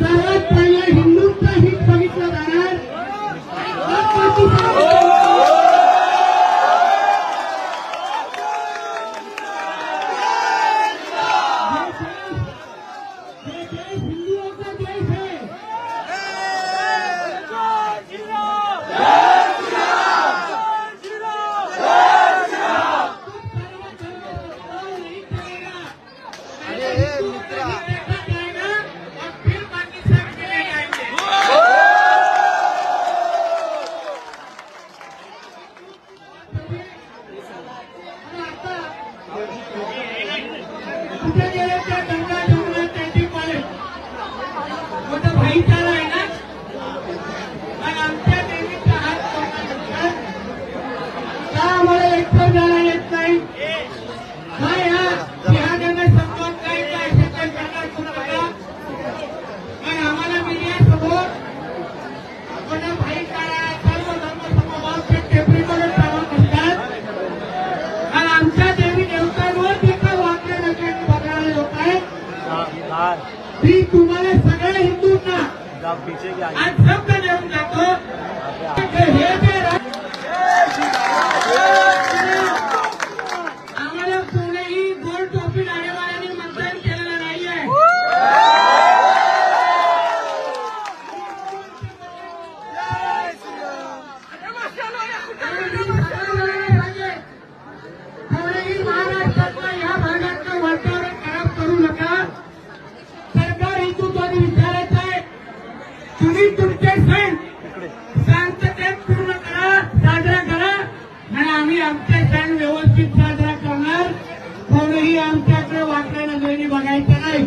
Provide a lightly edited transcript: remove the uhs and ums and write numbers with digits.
सर्वात पहिले हिंदूंचं हित बघितलं जाणार हिंदुओं का देश है। कुठे गेले त्या गंगा जमुना त्यांची कॉलेज मोठा भाईचारा आहे ना, आणि आमच्या देवीचा हात पकडतात का आम्हाला एकटं जायला येत नाही? काय हा बिहारने समजावून काही काय सेकंड करणार कुणाला? आणि आम्हाला मीडियासमोर मोठा भाईचारा सर्व धर्म समभाव टेपरीकडे सांगत असतात, आणि आमच्या देवी देवतांवर देखील वाकड्या नजरेने बघणारे लोक आहेत। मी तुम्हाला सगळ्या हिंदूंना आज शब्द देऊन जातो, हे जे आम्हाला कोणीही गोल टोपी लाडीवाल्यांनी मतदान केलेलं नाहीये। कोणीही महाराष्ट्रातलं ह्या भागातलं वातावरण खराब करू नका। सरकार हिंदुत्वाने विचारायचं आहे, तुम्ही तुमचे सण शांततेत पूर्ण करा, साजरा करा, आणि आम्ही आमचे सण व्यवस्थित साजरा करणार। कोणीही आमच्याकडे वाकड्या नजरेने बघायचं नाही।